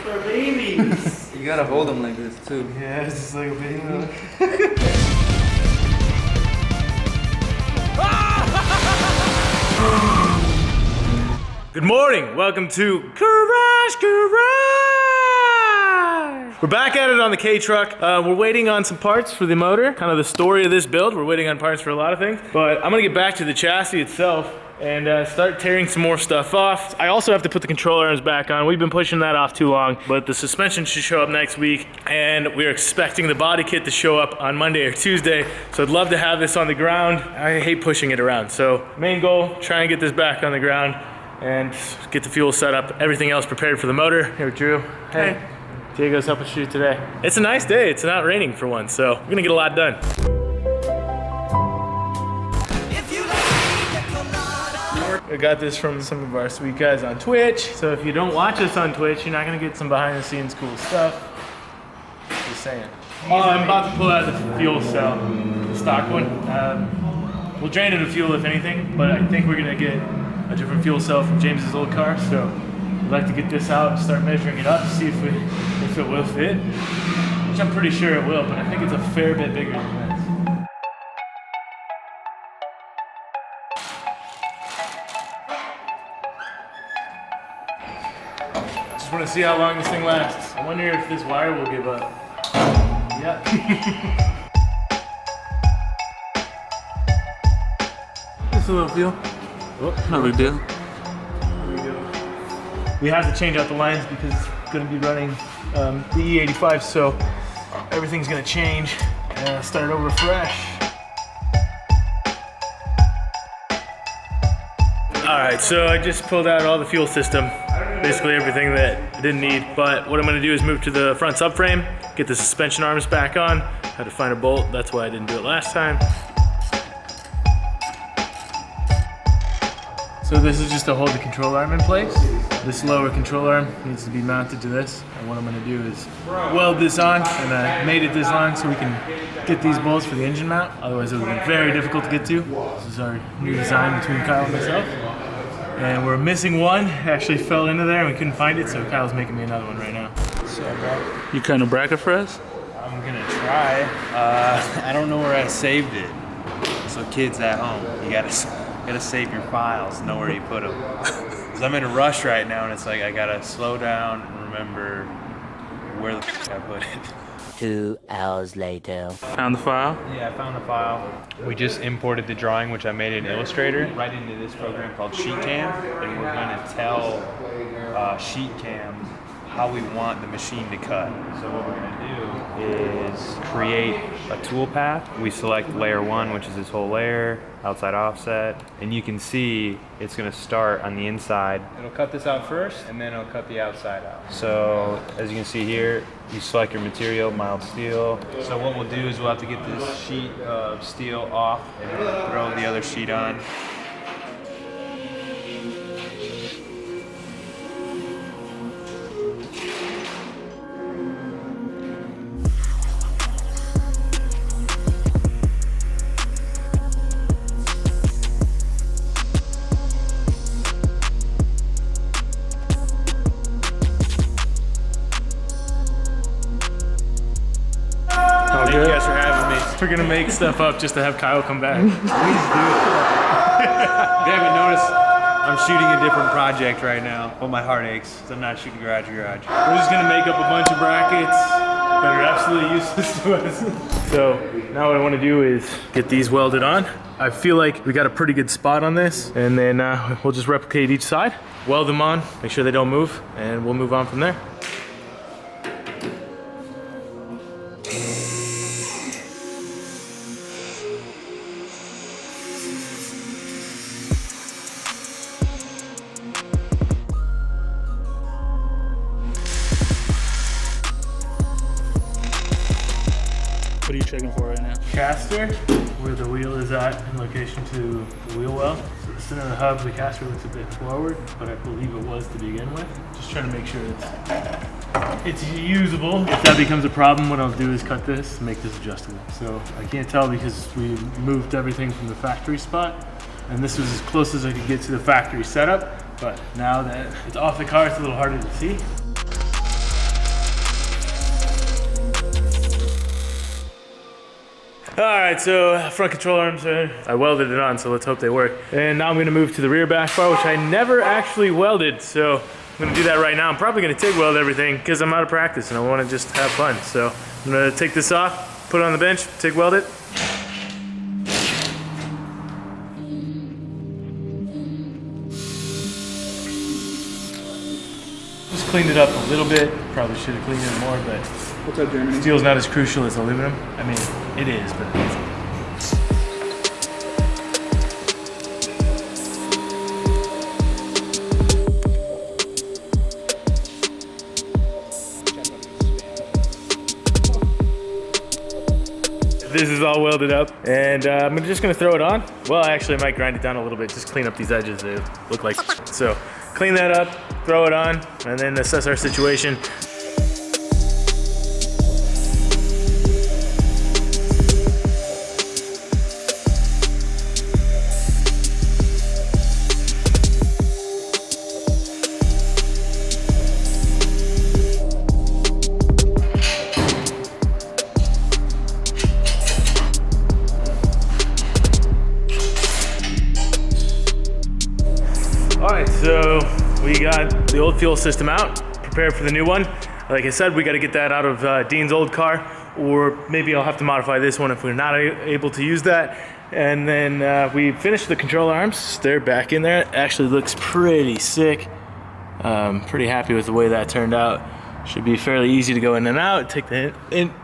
for babies. You gotta hold them like this too. Yeah, it's just like a baby. Good morning, welcome to Garage. We're back at it on the Kei Truck. We're waiting on some parts for the motor, kind of the story of this build. We're waiting on parts for a lot of things, but I'm gonna get back to the chassis itself and start tearing some more stuff off. I also have to put the control arms back on. We've been pushing that off too long, but the suspension should show up next week, and we're expecting the body kit to show up on Monday or Tuesday, so I'd love to have this on the ground. I hate pushing it around, so main goal, try and get this back on the ground and get the fuel set up, everything else prepared for the motor. Here, Drew. Hey. Diego's helping shoot today. It's a nice day, it's not raining for once, so we're gonna get a lot done. I got this from some of our sweet guys on Twitch, so if you don't watch us on Twitch, you're not gonna get some behind the scenes cool stuff. Just saying. Oh, I'm about to pull out the fuel cell, the stock one. We'll drain it of fuel if anything, but I think we're gonna get a different fuel cell from James's old car, so I'd like to get this out and start measuring it up to see if it will fit, which I'm pretty sure it will, but I think it's a fair bit bigger than this. Just want to see how long this thing lasts. I wonder if this wire will give up. Yep. Just a little feel. Oh, no big deal. We have to change out the lines because it's going to be running the E85, so everything's going to change and start over fresh. All right, so I just pulled out all the fuel system, basically everything that I didn't need, but what I'm going to do is move to the front subframe, get the suspension arms back on. Had to find a bolt, that's why I didn't do it last time. So this is just to hold the control arm in place. This lower control arm needs to be mounted to this. And what I'm gonna do is weld this on, and I made it this long so we can get these bolts for the engine mount. Otherwise it would be very difficult to get to. This is our new design between Kyle and myself. And we're missing one, it actually fell into there and we couldn't find it, so Kyle's making me another one right now. So, You kind of bracket for us? I'm gonna try. I don't know where I saved it. So kids at home, you gotta save your files, know where you put them. Cause I'm in a rush right now, and it's like I gotta slow down and remember where the f I put it. 2 hours later. Found the file? Yeah, I found the file. We just imported the drawing, which I made in Illustrator, right into this program called SheetCam, and we're gonna tell SheetCam how we want the machine to cut. So what we're gonna do is create a tool path. We select layer 1, which is this whole layer, outside offset, and you can see it's gonna start on the inside. It'll cut this out first, and then it'll cut the outside out. So as you can see here, you select your material, mild steel. So what we'll do is we'll have to get this sheet of steel off and throw the other sheet on. Thank you guys for having me. We're gonna make stuff up just to have Kyle come back. Please do it. If you haven't noticed, I'm shooting a different project right now, but my heart aches, so I'm not shooting Garage. We're just gonna make up a bunch of brackets that are absolutely useless to us. So now what I wanna do is get these welded on. I feel like we got a pretty good spot on this, and then we'll just replicate each side, weld them on, make sure they don't move, and we'll move on from there. What are you checking for right now? Caster, where the wheel is at in location to the wheel well. So the center of the hub, the caster looks a bit forward, but I believe it was to begin with. Just trying to make sure it's usable. If that becomes a problem, what I'll do is cut this and make this adjustable. So I can't tell because we moved everything from the factory spot, and this was as close as I could get to the factory setup, but now that it's off the car, it's a little harder to see. All right, so front control arms, I welded it on, so let's hope they work. And now I'm gonna move to the rear back bar, which I never actually welded, so I'm gonna do that right now. I'm probably gonna TIG weld everything because I'm out of practice and I wanna just have fun. So I'm gonna take this off, put it on the bench, TIG weld it. Just cleaned it up a little bit. Probably should have cleaned it more, but What's up, Germany? steel's not as crucial as aluminum. I mean, it is, but it isn't. This is all welded up, and I'm just gonna throw it on. Well, actually, I might grind it down a little bit, just clean up these edges. They look like so. Clean that up, throw it on, and then assess our situation. All right, so we got the old fuel system out, prepared for the new one. Like I said, we got to get that out of Dean's old car, or maybe I'll have to modify this one if we're not able to use that. And then we finished the control arms. They're back in there. It actually looks pretty sick. Pretty happy with the way that turned out. Should be fairly easy to go in and out, take the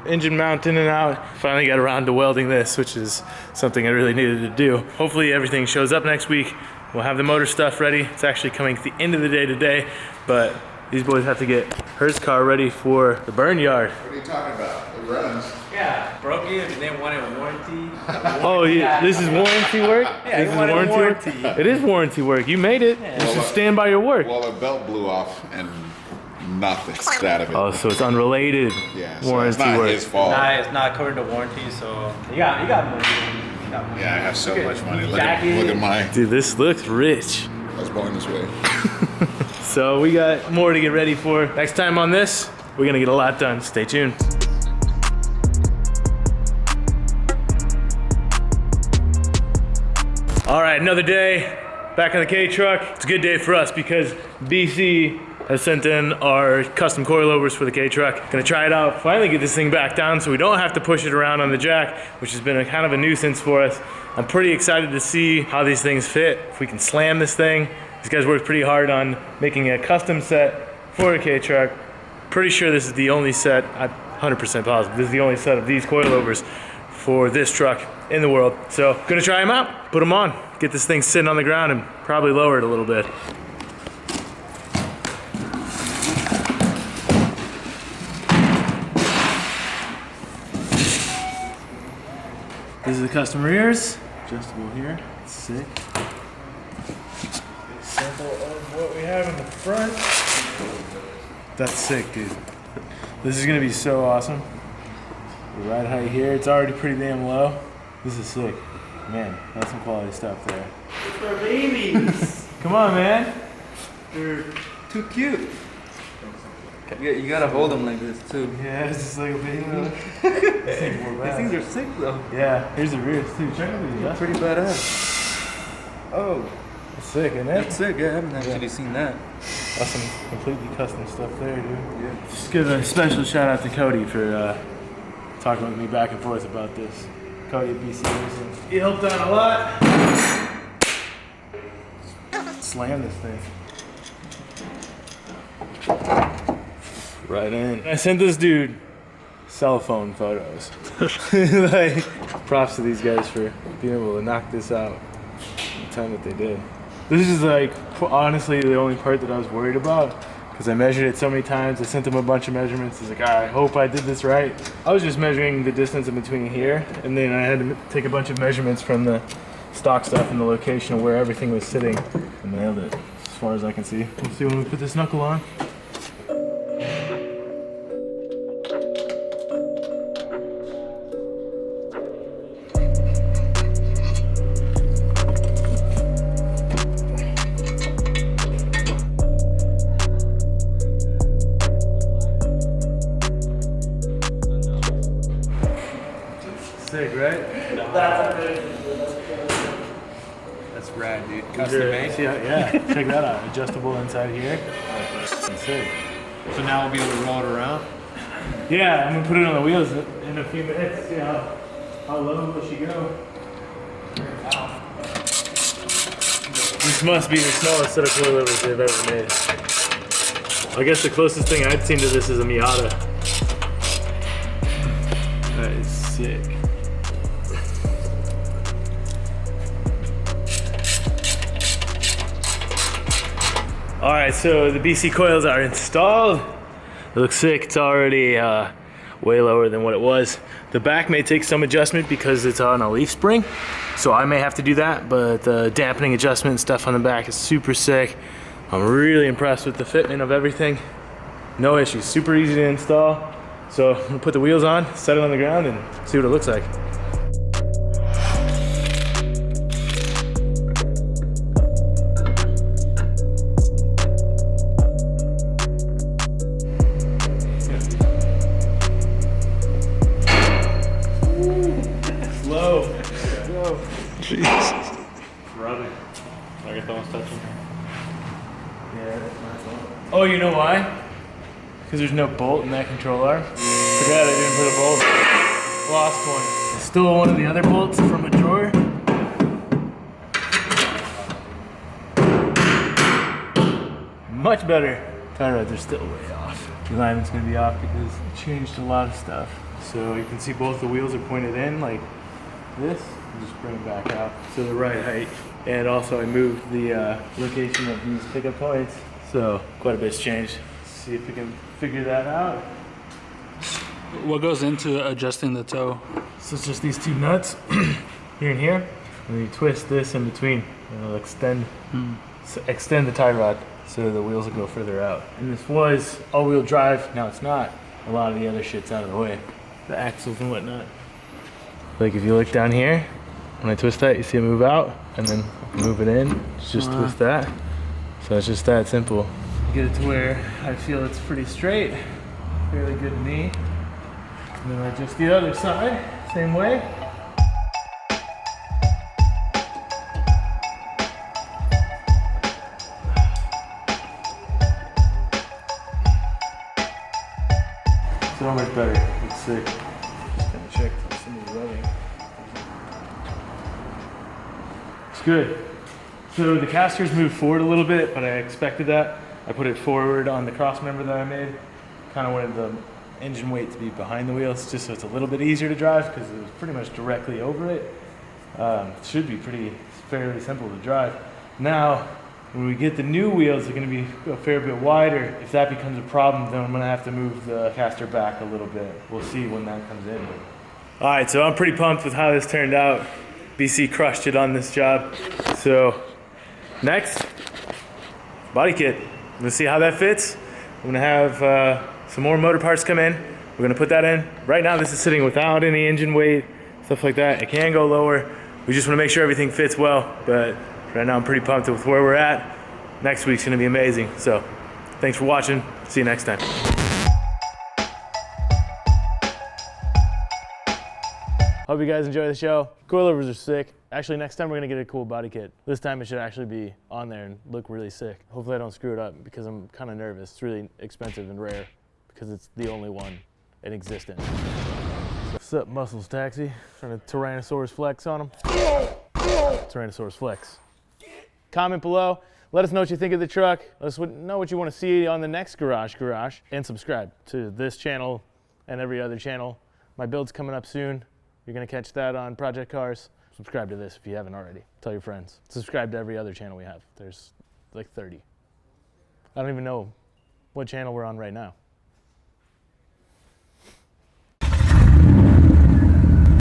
engine mount in and out. Finally got around to welding this, which is something I really needed to do. Hopefully everything shows up next week. We'll have the motor stuff ready. It's actually coming at the end of the day today, but these boys have to get Her's car ready for the burn yard. What are you talking about? It runs. Yeah, broke it and then wanted a warranty. Oh, yeah, this is warranty work? Yeah, This is wanted warranty work? It is warranty work. You made it. You should stand by your work. Well, the belt blew off and knocked the shit out of it. Oh, so it's unrelated Yeah, so warranty it's not work. his fault. Nah, it's not covered the warranty, so you got money. Yeah, I have so much money. Look jacket. at mine. Dude, this looks rich. I was born this way. So we got more to get ready for. Next time on this, we're gonna get a lot done. Stay tuned. All right, another day back on the Kei Truck. It's a good day for us because BC has sent in our custom coilovers for the Kei Truck. Gonna try it out, finally get this thing back down so we don't have to push it around on the jack, which has been a kind of a nuisance for us. I'm pretty excited to see how these things fit, if we can slam this thing. These guys worked pretty hard on making a custom set for a Kei Truck. Pretty sure this is the only set, I'm 100% positive, this is the only set of these coilovers for this truck in the world. So gonna try them out, put them on, get this thing sitting on the ground and probably lower it a little bit. This is the custom rears, adjustable here, sick. Sample of what we have in the front. That's sick, dude. This is gonna be so awesome. The ride height here, it's already pretty damn low. This is sick. Man, that's some quality stuff there. It's for babies! Come on, man. They're too cute. You gotta hold them like this too. Yeah, it's just like a baby. These things were bad. These things are sick though. Yeah, here's the rears too. Check out these. They're pretty badass. Oh, That's sick, isn't it? that's sick. I haven't actually seen that. That's some completely custom stuff there, dude. Yeah. Just give a special shout out to Cody for talking with me back and forth about this. Cody at BC Racing. He helped out a lot. Slam this thing. Right in. I sent this dude cell phone photos. Like, props to these guys for being able to knock this out the time that they did. This is like honestly the only part that I was worried about because I measured it so many times. I sent him a bunch of measurements. He's like, I hope I did this right. I was just measuring the distance in between here, and then I had to take a bunch of measurements from the stock stuff and the location of where everything was sitting, and nailed it as far as I can see. We'll see when we put this knuckle on. Sick, right? That's rad, dude. Custom made. Yeah, check that out. Adjustable inside here. That's sick. So now we'll be able to roll it around. Yeah, I'm gonna put it on the wheels in a few minutes. See how low will she go. This must be the smallest set of coilovers they've ever made. I guess the closest thing I've seen to this is a Miata. That is sick. All right, so the BC coils are installed. It looks sick. It's already way lower than what it was. The back may take some adjustment because it's on a leaf spring, so I may have to do that, but the dampening adjustment and stuff on the back is super sick. I'm really impressed with the fitment of everything. No issues, super easy to install. So I'm gonna put the wheels on, set it on the ground, and see what it looks like. Slow. Jesus. Rubbing. I get the ones touching. Yeah, that's my fault. Oh, you know why? Because there's no bolt in that control arm. Forgot I didn't put a bolt. Lost one. I stole one of the other bolts from a drawer. Much better. Tie rods are still way off. The alignment's gonna be off because it changed a lot of stuff. So you can see both the wheels are pointed in like this. Just bring it back out to the right height. And also I moved the location of these pickup points. So quite a bit's changed. Let's see if we can figure that out. What goes into adjusting the toe? So it's just these two nuts here and here. And you twist this in between and it'll extend the tie rod so the wheels will go further out. And this was all-wheel drive. Now it's not. A lot of the other shit's out of the way. The axles and whatnot. Like if you look down here, when I twist that, you see it move out, and then move it in. Just twist that. So it's just that simple. Get it to where I feel it's pretty straight, fairly good knee. And then I adjust the other side, same way. So much better. It's sick. Just gonna check some of the rubbing. It's good. So the casters moved forward a little bit, but I expected that. I put it forward on the cross member that I made. Kind of wanted the engine weight to be behind the wheels, just so it's a little bit easier to drive because it was pretty much directly over it. It should be fairly simple to drive. Now, when we get the new wheels, they're going to be a fair bit wider. If that becomes a problem, then I'm going to have to move the caster back a little bit. We'll see when that comes in. All right, so I'm pretty pumped with how this turned out. BC crushed it on this job. So next, body kit. I'm gonna see how that fits. I'm gonna have some more motor parts come in. We're gonna put that in. Right now this is sitting without any engine weight, stuff like that. It can go lower. We just wanna make sure everything fits well, but right now I'm pretty pumped with where we're at. Next week's gonna be amazing. So thanks for watching. See you next time. Hope you guys enjoy the show. Coilovers are sick. Actually, next time we're gonna get a cool body kit. This time it should actually be on there and look really sick. Hopefully I don't screw it up because I'm kind of nervous. It's really expensive and rare because it's the only one in existence. What's up, Muscles Taxi? Trying to Tyrannosaurus Flex on them. Tyrannosaurus Flex. Comment below. Let us know what you think of the truck. Let us know what you want to see on the next Garage. And subscribe to this channel and every other channel. My build's coming up soon. You're gonna catch that on Project Cars. Subscribe to this if you haven't already. Tell your friends. Subscribe to every other channel we have. There's like 30. I don't even know what channel we're on right now.